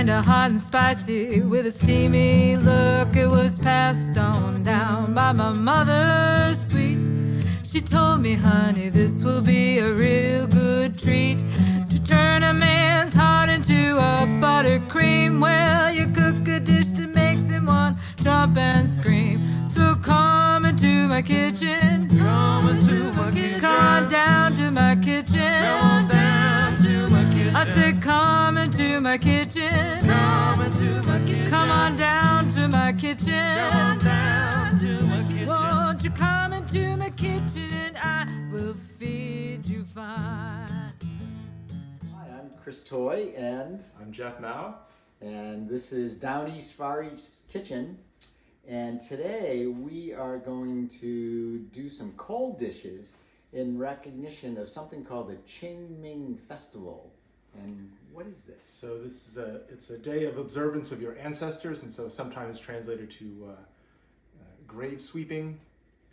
tender, hot and spicy, with a steamy look. It was passed on down by my mother, sweet. She told me, honey, this will be a real good treat, to turn a man's heart into a buttercream. Well, you cook a dish that makes him want jump and scream. So come into my kitchen, Come into my kitchen. come on down to my kitchen. Come on down to my kitchen. I said, come into my kitchen. Come into my kitchen. Come on down to my kitchen. Come on down to my kitchen. Won't you come into my kitchen and I will feed you fine. Hi, I'm Chris Toy, and I'm Jeff Mao. this is Down East Far East Kitchen. And today we are going to do some cold dishes in recognition of something called the Qingming Festival. And what is this? So this is it's a day of observance of your ancestors, and so sometimes translated to grave sweeping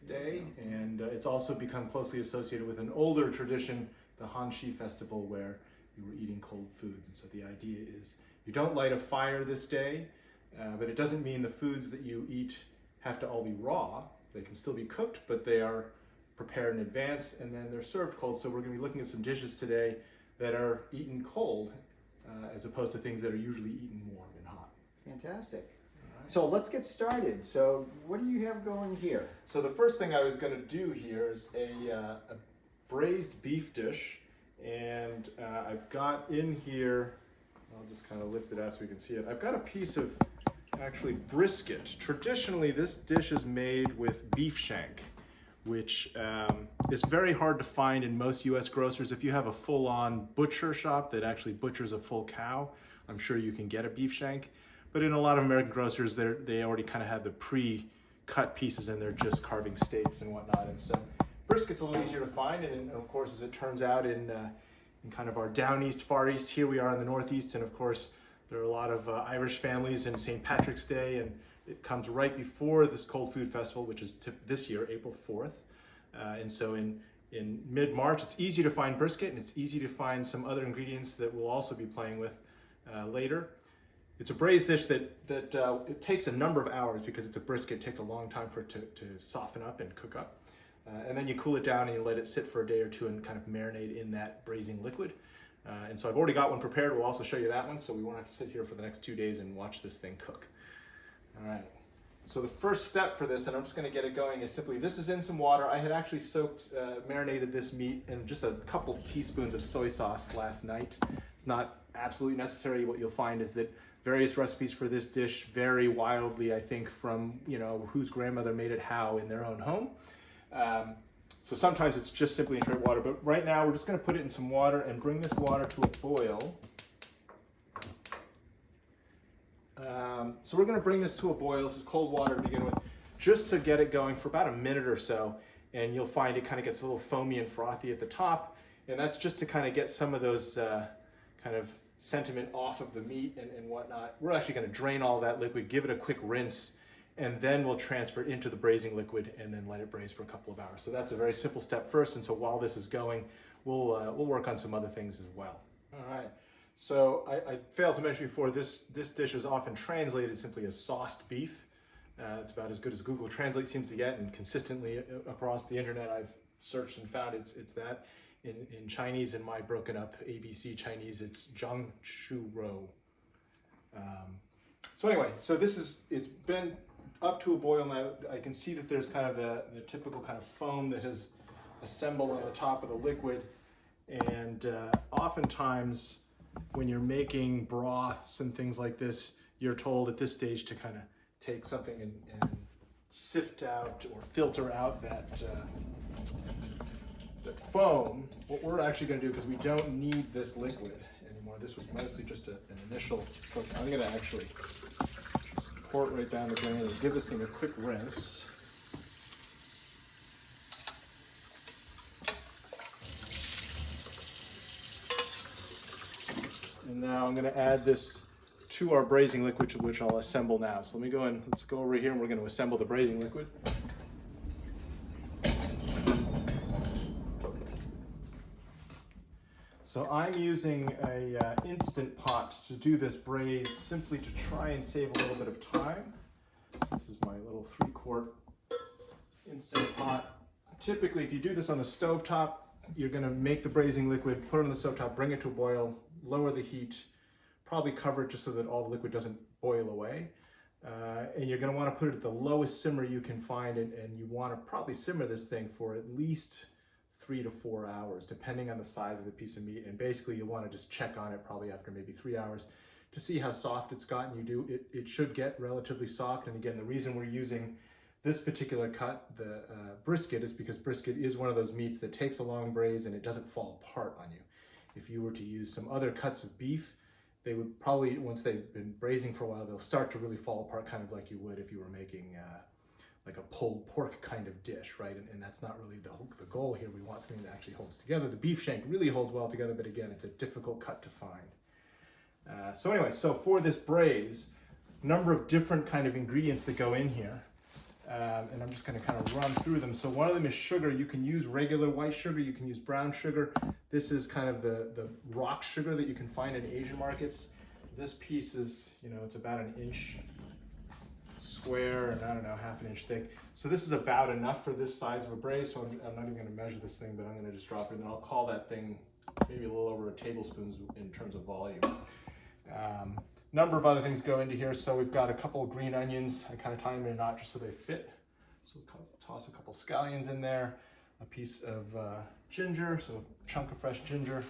day, and it's also become closely associated with an older tradition, the Hanshi festival, where you were eating cold foods. And so the idea is you don't light a fire this day, but it doesn't mean the foods that you eat have to all be raw. They can still be cooked, but they are prepared in advance and then they're served cold. So we're going to be looking at some dishes today that are eaten cold, as opposed to things that are usually eaten warm and hot. Fantastic. So let's get started. So what do you have going here? So the first thing I was going to do here is a braised beef dish, and I've got in here, I'll just kind of lift it out so we can see it. I've got a piece of actually brisket. Traditionally, this dish is made with beef shank, which is very hard to find in most U.S. grocers. If you have a full-on butcher shop that actually butchers a full cow, I'm sure you can get a beef shank. But in a lot of American grocers, they already kind of have the pre-cut pieces and they're just carving steaks and whatnot. And so brisket's a little easier to find. And of course, as it turns out, in kind of our down east, far east, here we are in the northeast. And of course, there are a lot of Irish families in St. Patrick's Day. And it comes right before this Cold Food Festival, which is this year, April 4th. And so in mid-March, it's easy to find brisket, and it's easy to find some other ingredients that we'll also be playing with later. It's a braised dish that it takes a number of hours because it's a brisket. It takes a long time for it to soften up and cook up. And then you cool it down and you let it sit for a day or two and kind of marinate in that braising liquid. And so I've already got one prepared. We'll also show you that one, so we won't have to sit here for the next 2 days and watch this thing cook. All right. So the first step for this, and I'm just going to get it going, is simply this is in some water. I had actually marinated this meat in just a couple teaspoons of soy sauce last night. It's not absolutely necessary. What you'll find is that various recipes for this dish vary wildly, I think, from whose grandmother made it how in their own home. So sometimes it's just simply in straight water, but right now we're just going to put it in some water and bring this water to a boil. So we're going to bring this to a boil. This is cold water to begin with, just to get it going for about a minute or so. And you'll find it kind of gets a little foamy and frothy at the top. And that's just to kind of get some of those kind of sentiment off of the meat and whatnot. We're actually going to drain all that liquid, give it a quick rinse, and then we'll transfer it into the braising liquid and then let it braise for a couple of hours. So that's a very simple step first. And so while this is going, we'll work on some other things as well. All right. So I failed to mention before, this dish is often translated simply as sauced beef. It's about as good as Google Translate seems to get, and consistently across the internet I've searched and found it's that. In Chinese, in my broken up ABC Chinese, it's jiàng shu rou. So anyway, so it's been up to a boil now. I can see that there's kind of the typical kind of foam that has assembled on the top of the liquid, and oftentimes when you're making broths and things like this, you're told at this stage to kind of take something and sift out or filter out that foam. What we're actually going to do, because we don't need this liquid anymore, this was mostly just an initial cook. I'm going to actually just pour it right down the drain and give this thing a quick rinse. And now I'm going to add this to our braising liquid, which I'll assemble now. So let me go and let's go over here and we're going to assemble the braising liquid. So I'm using a Instant Pot to do this braise simply to try and save a little bit of time. So this is my little 3-quart Instant Pot. Typically, if you do this on the stovetop, you're going to make the braising liquid, put it on the stovetop, bring it to a boil, lower the heat, probably cover it just so that all the liquid doesn't boil away. And you're going to want to put it at the lowest simmer you can find, and you want to probably simmer this thing for at least 3 to 4 hours, depending on the size of the piece of meat. And basically, you want to just check on it probably after maybe 3 hours to see how soft it's gotten. It should get relatively soft. And again, the reason we're using this particular cut, the brisket, is because brisket is one of those meats that takes a long braise and it doesn't fall apart on you. If you were to use some other cuts of beef, they would probably, once they've been braising for a while, they'll start to really fall apart, kind of like you would if you were making like a pulled pork kind of dish, right? And that's not really the goal here. We want something that actually holds together. The beef shank really holds well together, but again, it's a difficult cut to find. So anyway, so for this braise, number of different kind of ingredients that go in here. And I'm just going to kind of run through them. So one of them is sugar. You can use regular white sugar, you can use brown sugar. This is kind of the rock sugar that you can find in Asian markets. This piece is, it's about an inch square and I don't know, half an inch thick. So this is about enough for this size of a braise. So I'm not even going to measure this thing, but I'm going to just drop it and I'll call that thing maybe a little over a tablespoon in terms of volume. Number of other things go into here. So we've got a couple of green onions. I kind of tie them in a knot just so they fit. So we'll toss a couple scallions in there, a piece of ginger, so a chunk of fresh ginger,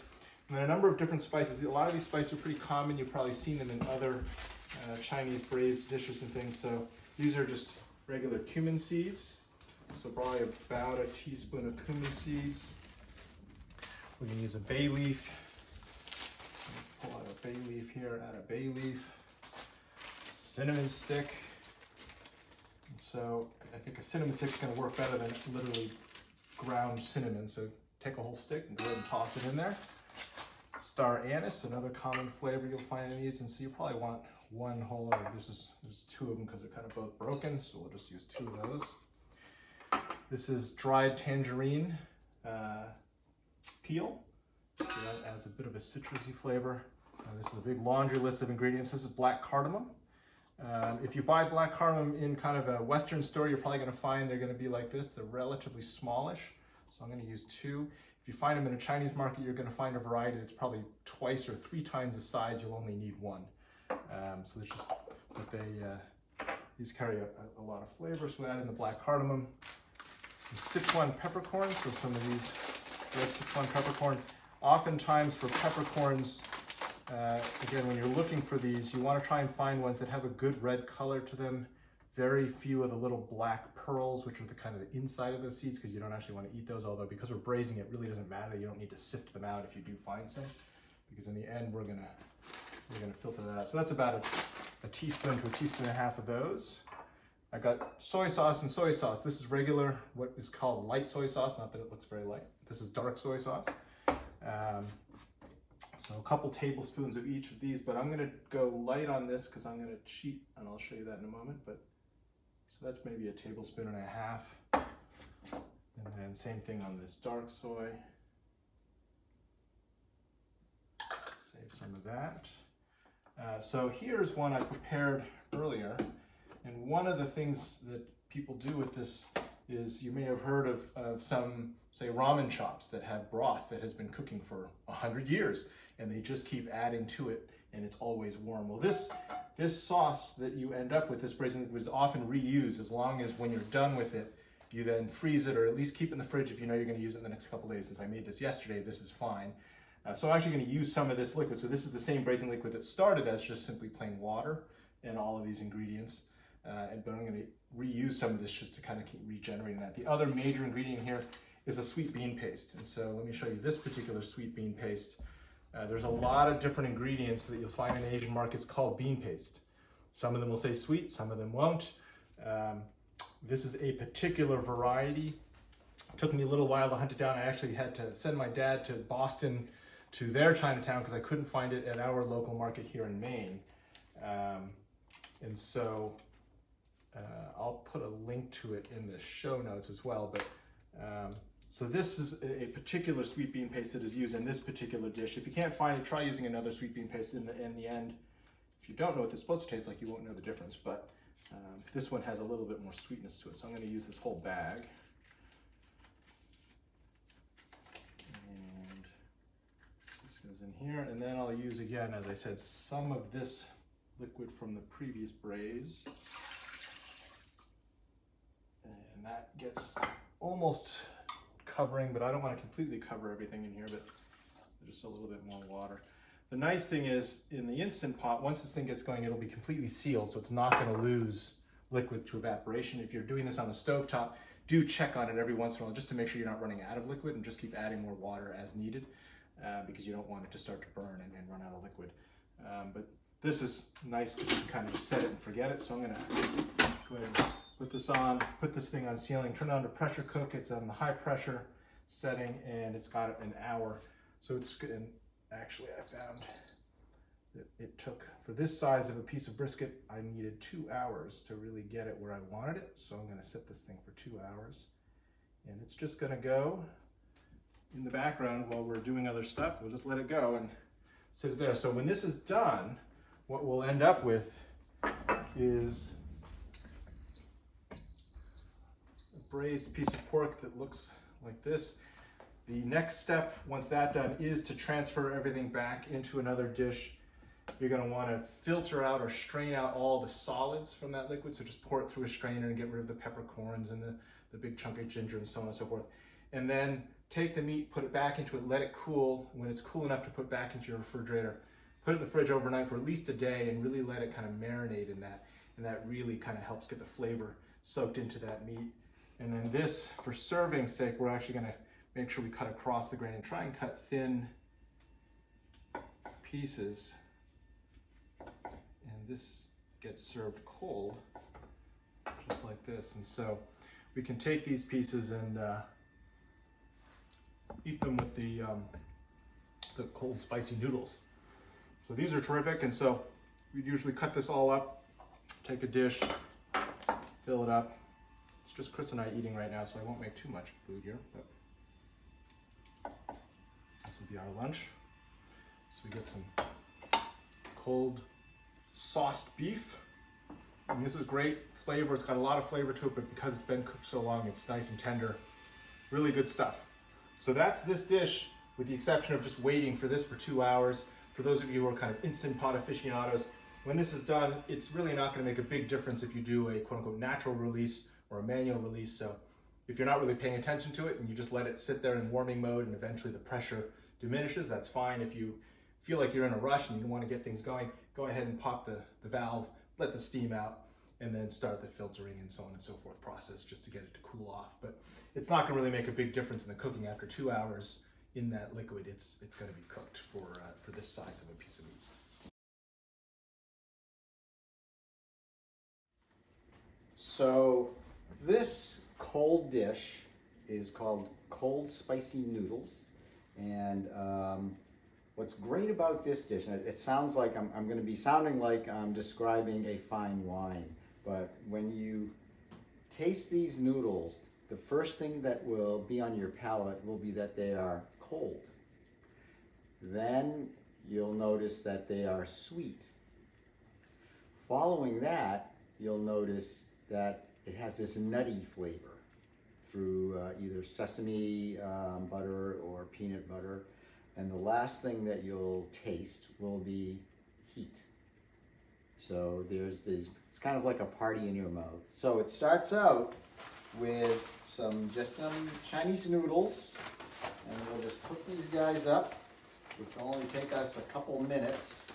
and then a number of different spices. A lot of these spices are pretty common. You've probably seen them in other Chinese braised dishes and things. So these are just regular cumin seeds. So probably about a teaspoon of cumin seeds. We can use a bay leaf. Pull out a bay leaf here, add a bay leaf, cinnamon stick. And so I think a cinnamon stick is going to work better than literally ground cinnamon. So take a whole stick and go ahead and toss it in there. Star anise, another common flavor you'll find in these. And so you probably want one whole, or there's 2 of them because they're kind of both broken. So we'll just use 2 of those. This is dried tangerine peel. So that adds a bit of a citrusy flavor. This is a big laundry list of ingredients. This is black cardamom. If you buy black cardamom in kind of a Western store, you're probably going to find they're going to be like this. They're relatively smallish, so I'm going to use 2. If you find them in a Chinese market, you're going to find a variety that's probably 2 or 3 times the size. You'll only need 1. So it's just that these carry a lot of flavor. So we add in the black cardamom, some Sichuan peppercorns. So some of these red Sichuan peppercorn. Oftentimes for peppercorns, again, when you're looking for these, you want to try and find ones that have a good red color to them. Very few of the little black pearls, which are the kind of the inside of those seeds, because you don't actually want to eat those. Although because we're braising, it really doesn't matter. You don't need to sift them out if you do find some, because in the end we're gonna filter that out. So that's about a teaspoon to a teaspoon and a half of those. I got soy sauce and soy sauce. This is regular, what is called light soy sauce. Not that it looks very light. This is dark soy sauce. So a couple tablespoons of each of these, but I'm gonna go light on this because I'm gonna cheat, and I'll show you that in a moment. But so that's maybe a tablespoon and a half. And then same thing on this dark soy. Save some of that. So here's one I prepared earlier. And one of the things that people do with this is, you may have heard of some, say, ramen shops that have broth that has been cooking for 100 years, and they just keep adding to it, and it's always warm. Well, this sauce that you end up with, this braising, was often reused, as long as when you're done with it, you then freeze it, or at least keep it in the fridge if you know you're going to use it in the next couple days. Since I made this yesterday, this is fine. So I'm actually going to use some of this liquid. So this is the same braising liquid that started as just simply plain water and all of these ingredients. But I'm going to reuse some of this just to kind of keep regenerating that. The other major ingredient here is a sweet bean paste. And so let me show you this particular sweet bean paste. There's a lot of different ingredients that you'll find in Asian markets called bean paste. Some of them will say sweet, some of them won't. This is a particular variety. It took me a little while to hunt it down. I actually had to send my dad to Boston to their Chinatown because I couldn't find it at our local market here in Maine. And so I'll put a link to it in the show notes as well. But So this is a particular sweet bean paste that is used in this particular dish. If you can't find it, try using another sweet bean paste in the end. If you don't know what it's supposed to taste like, you won't know the difference, but this one has a little bit more sweetness to it. So I'm going to use this whole bag. And this goes in here, and then I'll use, again, as I said, some of this liquid from the previous braise. And that gets almost covering, but I don't want to completely cover everything in here, but just a little bit more water. The nice thing is, in the Instant Pot, once this thing gets going, it'll be completely sealed, so it's not going to lose liquid to evaporation. If you're doing this on a stovetop, do check on it every once in a while just to make sure you're not running out of liquid, and just keep adding more water as needed, because you don't want it to start to burn and run out of liquid. But this is nice because you can kind of just set it and forget it. So I'm going to go ahead and put this on, put this thing on sealing, turn it on to pressure cook. It's on the high pressure setting, and it's got an hour. So it's good. And actually, I found that it took, for this size of a piece of brisket, I needed 2 hours to really get it where I wanted it. So I'm going to set this thing for 2 hours, and it's just going to go in the background while we're doing other stuff. We'll just let it go and sit it there. So when this is done, what we'll end up with is a braised piece of pork that looks like this. The next step, once that's done, is to transfer everything back into another dish. You're going to want to filter out or strain out all the solids from that liquid. So just pour it through a strainer and get rid of the peppercorns and the big chunk of ginger and so on and so forth. And then take the meat, put it back into it, let it cool. When it's cool enough to put back into your refrigerator, put it in the fridge overnight for at least a day and really let it kind of marinate in that. And that really kind of helps get the flavor soaked into that meat. And then this, for serving sake, we're actually going to make sure we cut across the grain and try and cut thin pieces. And this gets served cold, just like this. And so we can take these pieces and eat them with the cold spicy noodles. So these are terrific. And so we usually cut this all up, take a dish, fill it up. It's just Chris and I eating right now, so I won't make too much food here, but this will be our lunch. So we get some cold sauced beef. And this is great flavor. It's got a lot of flavor to it, but because it's been cooked so long, it's nice and tender. Really good stuff. So that's this dish, with the exception of just waiting for this for 2 hours. For those of you who are kind of Instant Pot aficionados, when this is done, it's really not going to make a big difference if you do a quote-unquote natural release or a manual release. So if you're not really paying attention to it and you just let it sit there in warming mode and eventually the pressure diminishes, that's fine. If you feel like you're in a rush and you want to get things going, go ahead and pop the valve, let the steam out, and then start the filtering and so on and so forth process just to get it to cool off. But it's not going to really make a big difference in the cooking. After 2 hours in that liquid, it's going to be cooked for this size of a piece of meat. So this cold dish is called cold spicy noodles, and what's great about this dish, and it sounds like I'm going to be sounding like I'm describing a fine wine, but when you taste these noodles, the first thing that will be on your palate will be that they are cold. Then you'll notice that they are sweet. Following that, you'll notice that it has this nutty flavor through either sesame butter or peanut butter. And the last thing that you'll taste will be heat. So there's this, it's kind of like a party in your mouth. So it starts out with just some Chinese noodles, and we'll just cook these guys up, which will only take us a couple minutes.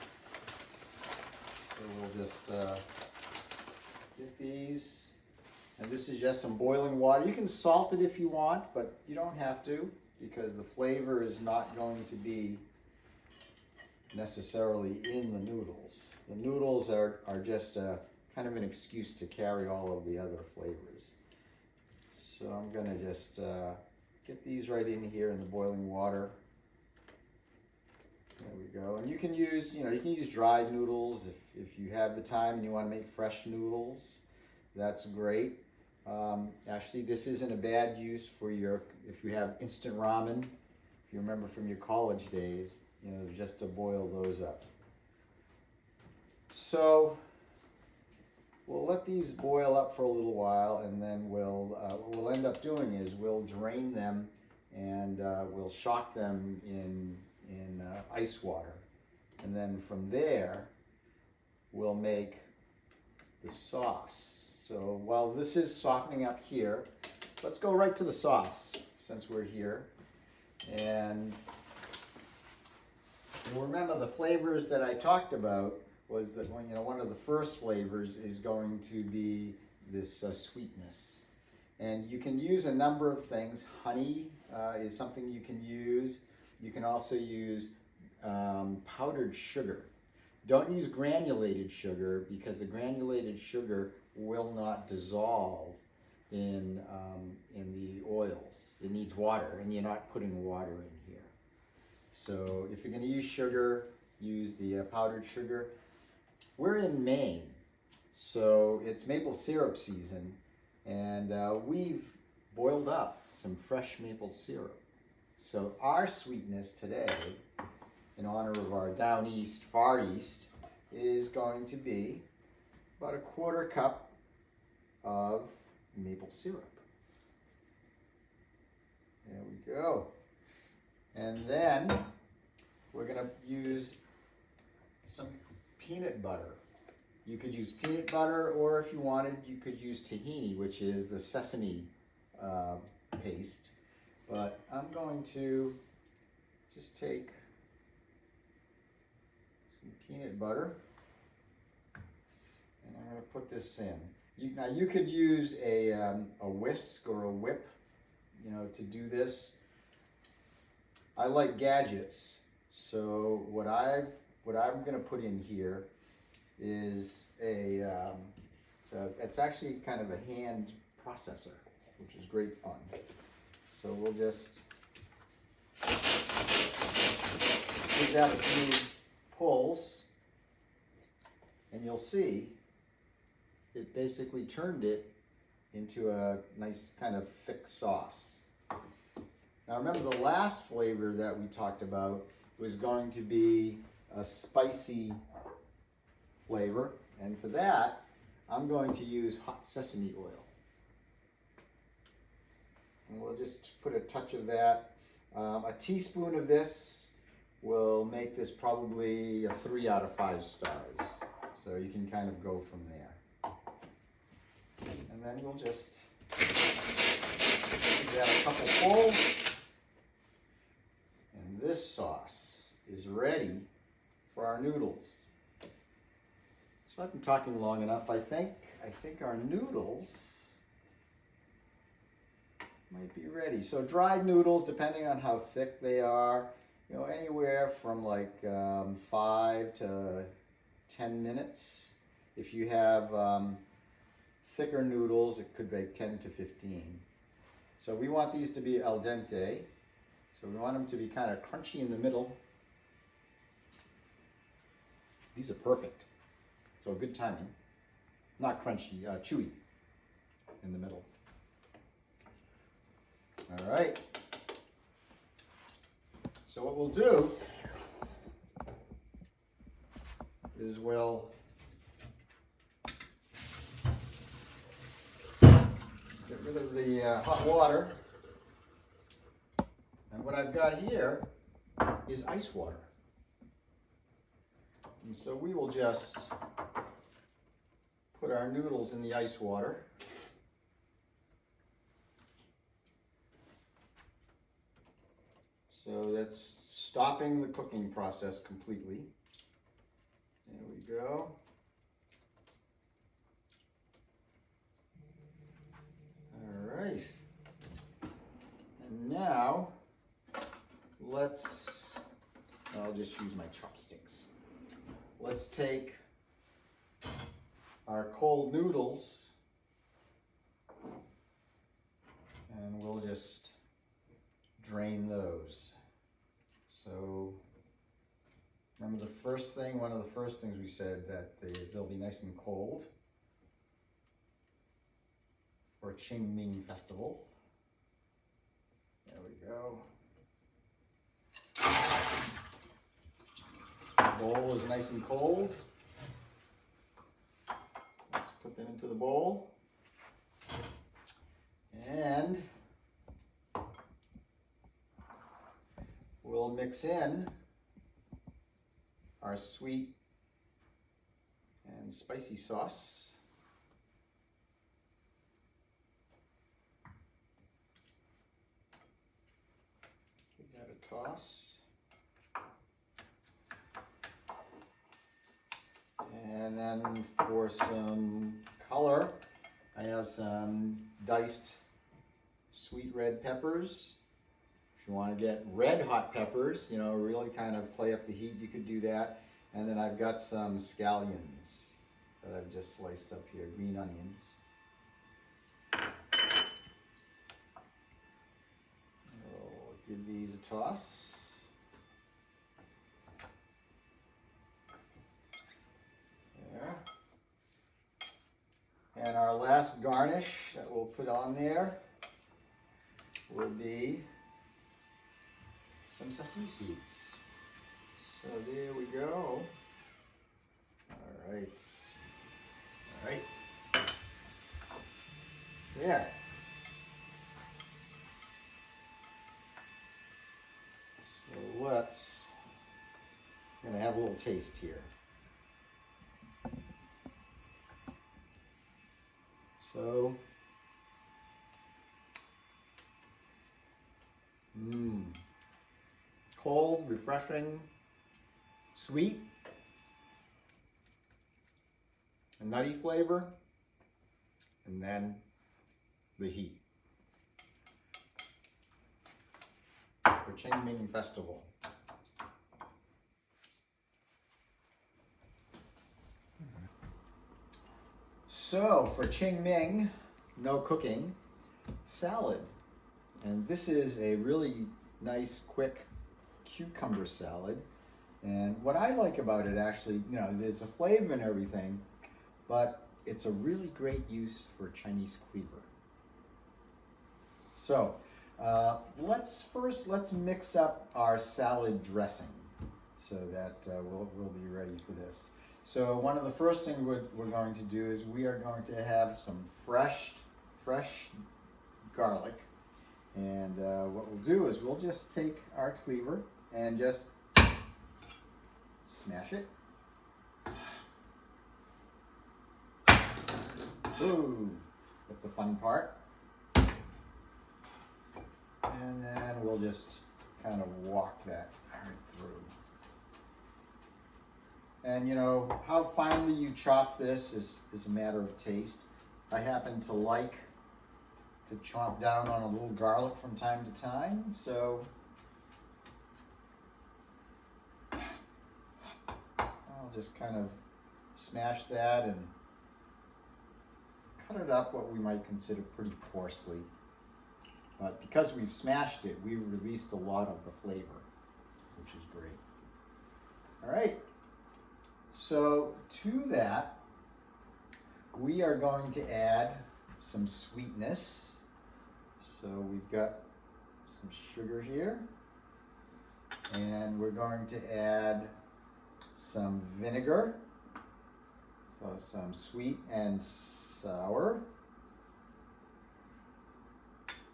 So we'll just get these, and this is just some boiling water. You can salt it if you want, but you don't have to, because the flavor is not going to be necessarily in the noodles. The noodles are just kind of an excuse to carry all of the other flavors. So I'm gonna just get these right in here in the boiling water. There we go. And you can use, you can use dried noodles if you have the time and you want to make fresh noodles. That's great. Actually, this isn't a bad use for if you have instant ramen, if you remember from your college days, you know, just to boil those up. So we'll let these boil up for a little while, and then what we'll end up doing is we'll drain them and we'll shock them in ice water. And then from there, we'll make the sauce. So while this is softening up here, let's go right to the sauce since we're here. And you'll remember the flavors that I talked about was that one of the first flavors is going to be this sweetness. And you can use a number of things. Honey is something you can use. You can also use powdered sugar. Don't use granulated sugar because the granulated sugar will not dissolve in the oils. It needs water, and you're not putting water in here. So if you're going to use sugar, use the powdered sugar. We're in Maine, so it's maple syrup season, and we've boiled up some fresh maple syrup. So our sweetness today, in honor of our down east, far east, is going to be about a 1/4 cup of maple syrup. There we go. And then we're going to use some peanut butter. You could use peanut butter, or if you wanted, you could use tahini, which is the sesame paste. But I'm going to just take some peanut butter, and I'm going to put this in. Now you could use a whisk or a whip, to do this. I like gadgets, so what I'm going to put in here is it's actually kind of a hand processor, which is great fun. So we'll just give that a few pulls, and you'll see it basically turned it into a nice kind of thick sauce. Now remember, the last flavor that we talked about was going to be a spicy flavor, and for that I'm going to use hot sesame oil. And we'll just put a touch of that. A teaspoon of this will make this probably a 3 out of 5 stars. So you can kind of go from there. And then we'll just give that a couple pulls. And this sauce is ready for our noodles. So I've been talking long enough. I think our noodles might be ready. So dried noodles, depending on how thick they are, anywhere from like 5 to 10 minutes. If you have thicker noodles, it could take 10 to 15. So we want these to be al dente. So we want them to be kind of crunchy in the middle. These are perfect. So good timing. Not crunchy, chewy in the middle. All right. So what we'll do is we'll get rid of the hot water. And what I've got here is ice water. And so we will just put our noodles in the ice water. So that's stopping the cooking process completely. There we go. All right. And now I'll just use my chopsticks. Let's take our cold noodles and we'll just drain those. So remember one of the first things we said that they'll be nice and cold. for Qingming festival. There we go. The bowl is nice and cold. Let's put them into the bowl. And we'll mix in our sweet and spicy sauce. Give that a toss. And then for some color, I have some diced sweet red peppers. If you want to get red hot peppers, you know, really kind of play up the heat, you could do that. And then I've got some scallions that I've just sliced up here, green onions. I'll give these a toss. There. And our last garnish that we'll put on there will be some sesame seeds. So there we go. All right. All right. There. So let's, I'm gonna have a little taste here. So, cold, refreshing, sweet, a nutty flavor, and then the heat for Qingming Festival. So for Qingming, no cooking, salad. And this is a really nice, quick cucumber salad. And what I like about it actually, you know, there's a flavor and everything, but it's a really great use for Chinese cleaver. So let's mix up our salad dressing so that we'll be ready for this. So one of the first things we're going to do is we are going to have some fresh garlic. And what we'll do is we'll just take our cleaver and just smash it. Ooh, that's the fun part. And then we'll just kind of walk that right through. And you know, how finely you chop this is a matter of taste. I happen to like to chomp down on a little garlic from time to time, so I'll just kind of smash that and cut it up what we might consider pretty coarsely. But because we've smashed it, we've released a lot of the flavor, which is great. All right. So to that, we are going to add some sweetness. So we've got some sugar here, and we're going to add some vinegar, so some sweet and sour,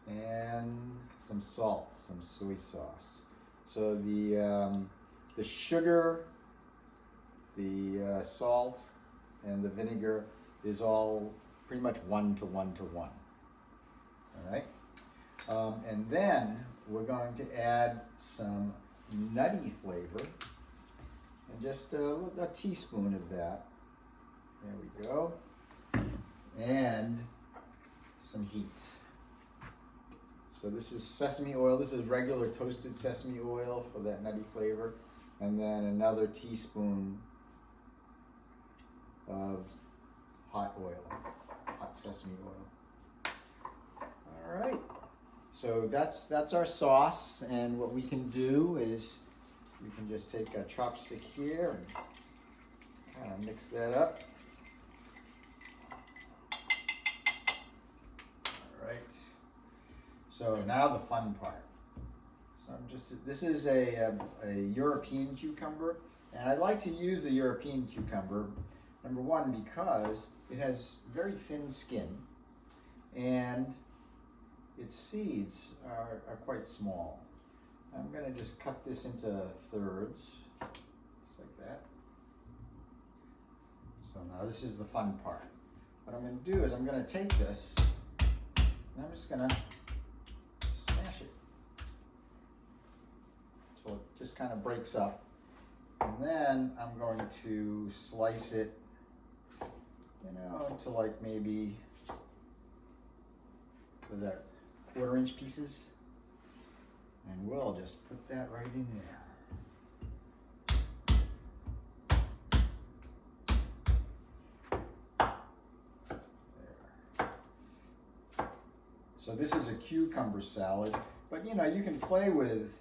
and some salt, some soy sauce. So the sugar, the salt, and the vinegar is all pretty much 1 to 1 to 1. All right, and then we're going to add some nutty flavor, and just a teaspoon of that. There we go, and some heat. So this is sesame oil. This is regular toasted sesame oil for that nutty flavor, and then another teaspoon of hot oil, hot sesame oil. All right, so that's our sauce, and what we can do is we can just take a chopstick here and kind of mix that up. So now the fun part. So this is a European cucumber, and I like to use the European cucumber, number one, because it has very thin skin, and its seeds are quite small. I'm going to just cut this into thirds, just like that. So now this is the fun part. What I'm going to do is I'm going to take this, and I'm just going to smash it until it just kind of breaks up. And then I'm going to slice it, into like maybe, what is that, 1/4-inch pieces. And we'll just put that right in there. There. So this is a cucumber salad, but you can play with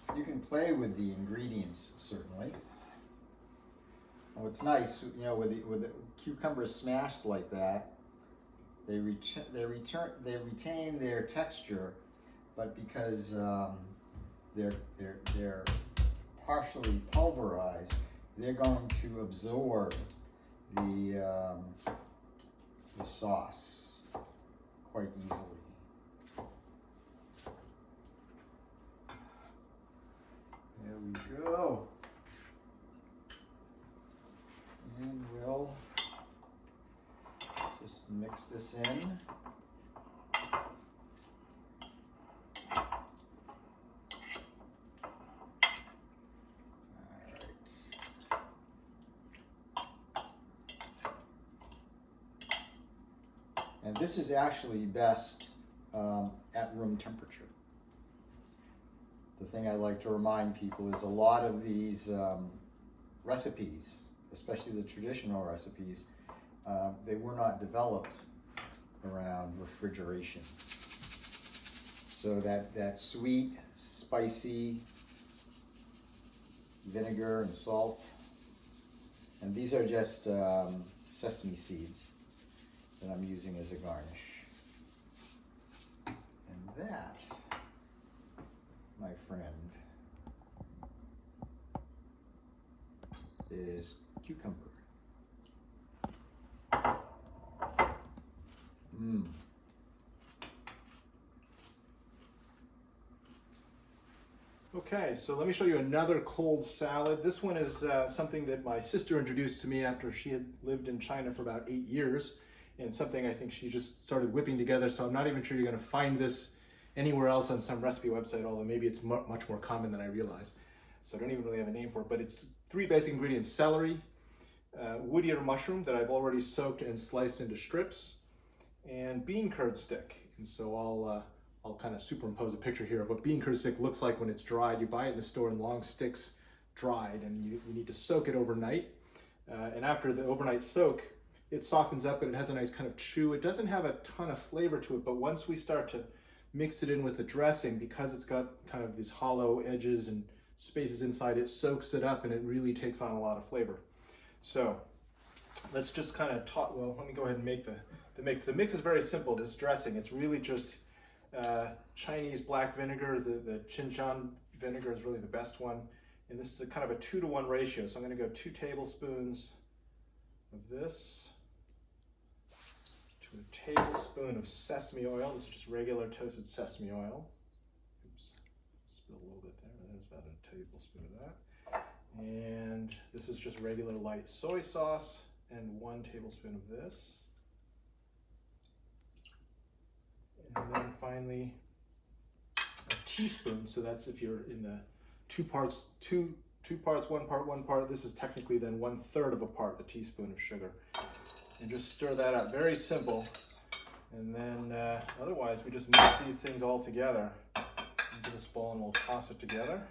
the ingredients certainly. And what's nice, with the cucumbers smashed like that, they retain their texture, but because they're partially pulverized, they're going to absorb the sauce quite easily. There we go. And we'll just mix this in. And this is actually best at room temperature. The thing I like to remind people is a lot of these recipes, especially the traditional recipes, they were not developed around refrigeration. So that sweet, spicy vinegar and salt, and these are just sesame seeds that I'm using as a garnish. And that, my friend, is cucumber. Okay, so let me show you another cold salad. This one is something that my sister introduced to me after she had lived in China for about 8 years, and something I think she just started whipping together, so I'm not even sure you're going to find this anywhere else on some recipe website, although maybe it's much more common than I realize. So I don't even really have a name for it, but it's 3 basic ingredients: celery, wood ear mushroom that I've already soaked and sliced into strips, and bean curd stick. And so I'll kind of superimpose a picture here of what bean curd stick looks like when it's dried. You buy it in the store in long sticks dried, and you need to soak it overnight. And after the overnight soak, it softens up and it has a nice kind of chew. It doesn't have a ton of flavor to it, but once we start to mix it in with the dressing, because it's got kind of these hollow edges and spaces inside, it soaks it up and it really takes on a lot of flavor. So let's just kind of talk. Well, let me go ahead and make the mix. The mix is very simple. This dressing, it's really just Chinese black vinegar. The Qingming vinegar is really the best one. And this is a kind of a 2-to-1 ratio. So I'm going to go 2 tablespoons of this to a tablespoon of sesame oil. This is just regular toasted sesame oil. Oops, spilled a little bit there. There's about a tablespoon of that. And this is just regular light soy sauce, and 1 tablespoon of this. And then finally a teaspoon. So that's if you're in the 2 parts, 1 part, 1 part. This is technically then 1/3 of a part, a teaspoon of sugar. And just stir that up. Very simple. And then otherwise we just mix these things all together into this bowl, and we'll toss it together.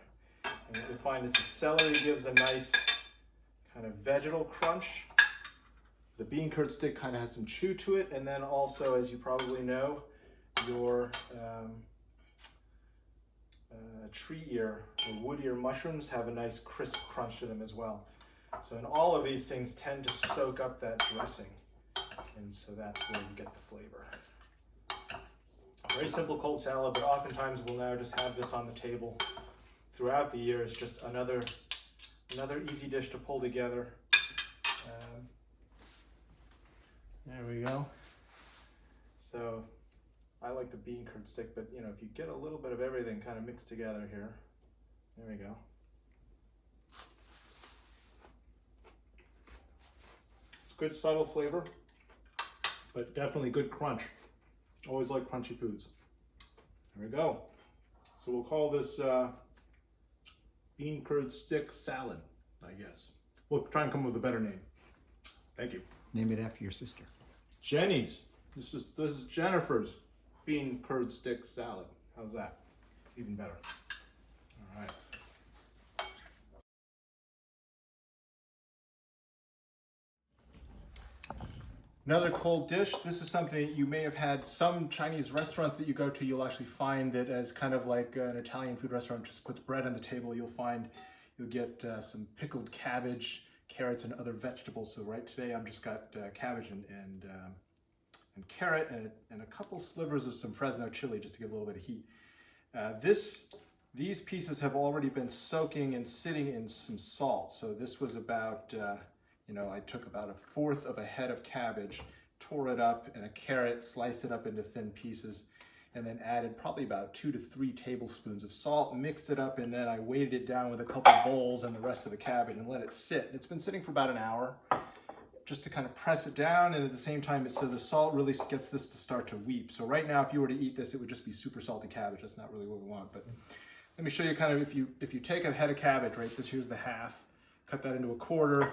And what you'll find is the celery gives a nice kind of vegetal crunch. The bean curd stick kind of has some chew to it. And then also, as you probably know, your tree ear or wood ear mushrooms have a nice crisp crunch to them as well. So, and all of these things tend to soak up that dressing, and so that's where you get the flavor. Very simple cold salad, but oftentimes we'll now just have this on the table throughout the year. It's just another easy dish to pull together. There we go. So I like the bean curd stick, but you know, if you get a little bit of everything kind of mixed together here, there we go. It's good subtle flavor, but definitely good crunch. Always like crunchy foods. There we go. So we'll call this bean curd stick salad, I guess. We'll try and come up with a better name. Thank you. Name it after your sister. Jenny's. This is Jennifer's bean curd stick salad. How's that? Even better. All right. Another cold dish. This is something you may have had. Some Chinese restaurants that you go to, you'll actually find that as kind of like an Italian food restaurant just puts bread on the table. You'll get some pickled cabbage, carrots, and other vegetables. So right today I've just got cabbage and carrot and a couple slivers of some Fresno chili just to give a little bit of heat. These pieces have already been soaking and sitting in some salt. So this was about I took about 1/4 of a head of cabbage, tore it up, and a carrot, sliced it up into thin pieces, and then added probably about 2 to 3 tablespoons of salt, mixed it up, and then I weighted it down with a couple bowls and the rest of the cabbage and let it sit. It's been sitting for about an hour just to kind of press it down, and at the same time, so the salt really gets this to start to weep. So right now, if you were to eat this, it would just be super salty cabbage. That's not really what we want, but let me show you kind of, if you take a head of cabbage, right, here's the half, cut that into 1/4,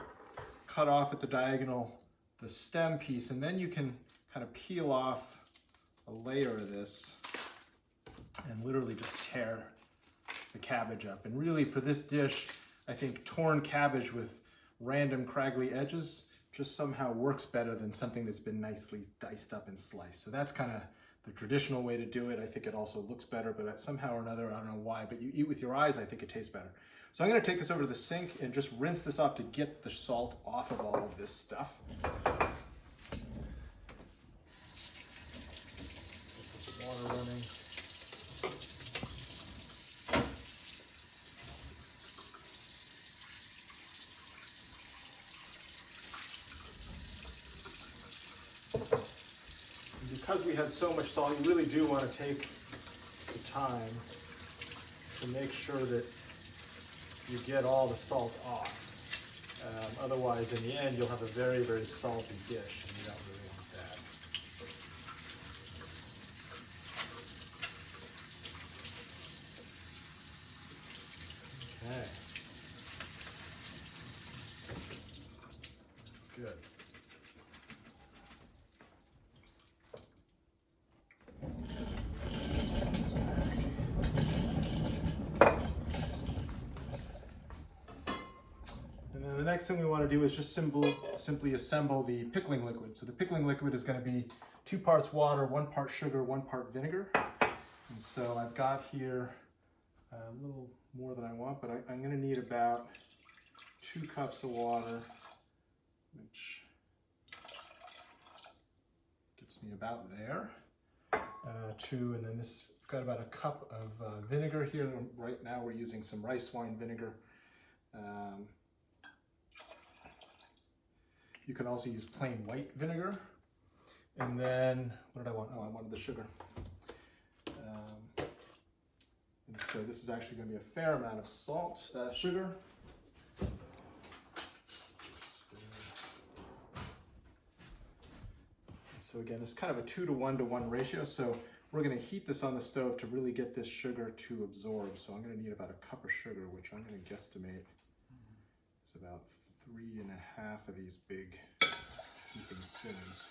cut off at the diagonal the stem piece, and then you can kind of peel off a layer of this and literally just tear the cabbage up. And really for this dish, I think torn cabbage with random craggly edges just somehow works better than something that's been nicely diced up and sliced. So that's kind of the traditional way to do it. I think it also looks better, but somehow or another, I don't know why, but you eat with your eyes, I think it tastes better. So I'm gonna take this over to the sink and just rinse this off to get the salt off of all of this stuff. Put some water running. And because we had so much salt, you really do want to take the time to make sure that you get all the salt off. Otherwise, in the end, you'll have a very, very salty dish, and you don't really want that. Okay. That's good. The next thing we want to do is just simply assemble the pickling liquid. So the pickling liquid is going to be 2 parts water, 1 part sugar, 1 part vinegar. And so I've got here a little more than I want, but I'm going to need about 2 cups of water, which gets me about there. And then this, I've got about 1 cup of vinegar here. Right now we're using some rice wine vinegar. You can also use plain white vinegar. And then, what did I want? Oh, I wanted the sugar. And so this is actually going to be a fair amount of sugar. So again, it's kind of a 2 to 1 to 1 ratio. So we're going to heat this on the stove to really get this sugar to absorb. So I'm going to need about 1 cup of sugar, which I'm going to guesstimate is about 3.5 of these big heaping spoons.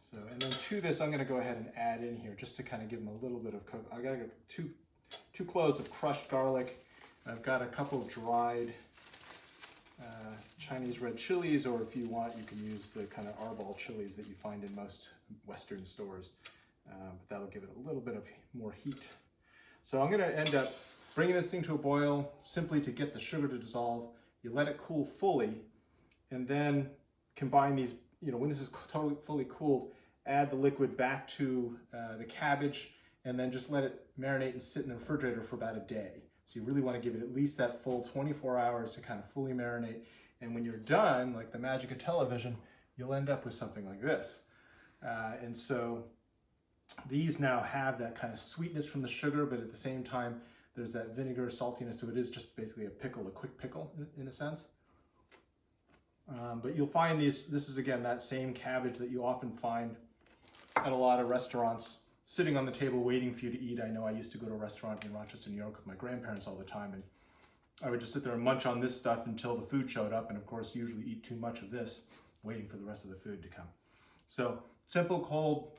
So, and then to this, I'm going to go ahead and add in here just to kind of give them a little bit of cook. I got two cloves of crushed garlic. And I've got a couple dried Chinese red chilies, or if you want, you can use the kind of arbol chilies that you find in most Western stores. But that'll give it a little bit of more heat. So I'm going to end up bringing this thing to a boil simply to get the sugar to dissolve. You let it cool fully, and then combine these, when this is totally fully cooled, add the liquid back to the cabbage, and then just let it marinate and sit in the refrigerator for about a day. So you really want to give it at least that full 24 hours to kind of fully marinate. And when you're done, like the magic of television, you'll end up with something like this. And so these now have that kind of sweetness from the sugar, but at the same time, there's that vinegar saltiness. So it is just basically a pickle, a quick pickle in a sense. But you'll find this is again that same cabbage that you often find at a lot of restaurants sitting on the table waiting for you to eat. I know I used to go to a restaurant in Rochester, New York with my grandparents all the time, and I would just sit there and munch on this stuff until the food showed up, and of course usually eat too much of this, waiting for the rest of the food to come. So simple, cold,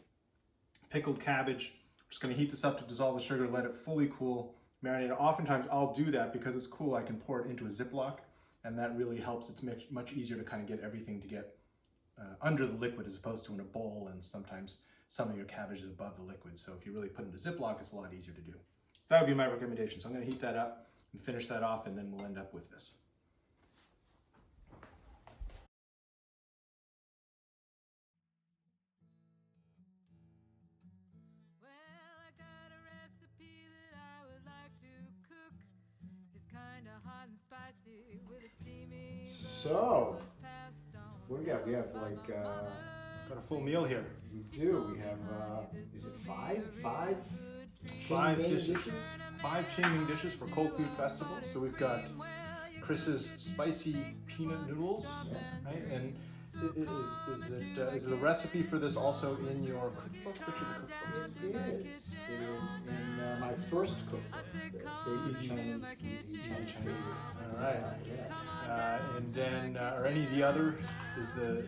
pickled cabbage. We're just going to heat this up to dissolve the sugar, let it fully cool, marinate it. Oftentimes I'll do that because it's cool. I can pour it into a Ziploc, and that really helps. It's much easier to kind of get everything to get under the liquid as opposed to in a bowl, and sometimes some of your cabbage is above the liquid. So if you really put it in a Ziploc, it's a lot easier to do. So that would be my recommendation. So I'm going to heat that up and finish that off, and then we'll end up with this. Well, I got a recipe that I would like to cook. It's kinda hot and spicy with a steamy look. So, It was passed on what do we got? We have like, Got a full meal here. we do. We have, is it five? Five Qingming dishes. 5 Qingming dishes for Cold Food Festival. So we've got Chris's spicy peanut noodles, right? And is the recipe for this also in your cookbook? Which of the cookbooks is this? It is. It is in my first cookbook, the Easy Chinese. All right. Yeah. And then, are any of the other, is the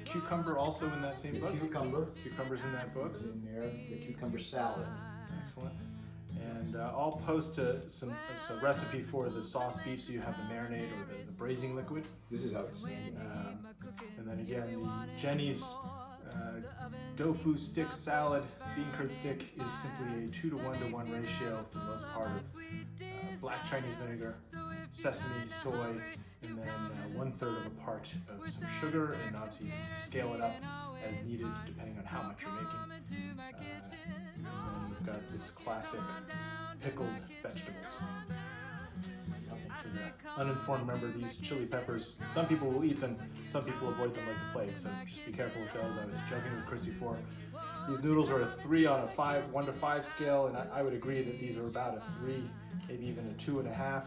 cucumber also in that same book? Cucumber's in that book. In there, the cucumber salad. Excellent. And I'll post a recipe for the sauce beef, so you have the marinade or the braising liquid. This is outstanding. And then again, the Jenny's tofu stick salad, bean curd stick, is simply a 2-to-1-to-1 ratio for the most part of black Chinese vinegar, sesame, soy, and then 1/3 of a part of some sugar, and obviously scale it up as needed depending on how much you're making. And then we've got this classic pickled vegetables. For the uninformed member, these chili peppers, some people will eat them, some people avoid them like the plague, so just be careful with those. I was joking with Chris before. These noodles are a 3 on a 1 to 5 scale, and I would agree that these are about a 3, maybe even a 2.5.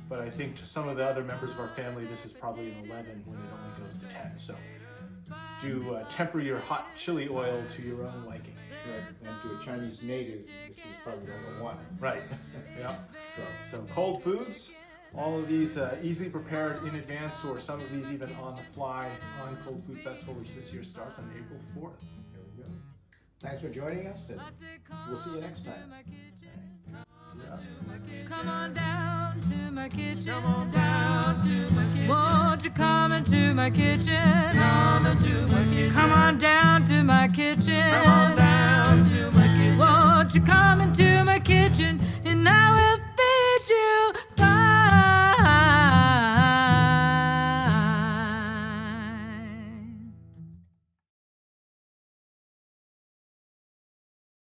But I think to some of the other members of our family, this is probably an 11 when it only goes to 10. So do temper your hot chili oil to your own liking. Right. And to a Chinese native, this is probably number 1. Right. Yeah. So, So cold foods, all of these easily prepared in advance, or some of these even on the fly on Cold Food Festival, which this year starts on April 4th. there we go. Thanks for joining us, and we'll see you next time. Come on down to my kitchen. Come on down to my kitchen. Won't you come into my kitchen? Come into my kitchen. Come on down to my kitchen. Come on down to my kitchen. Won't you come into my kitchen and I will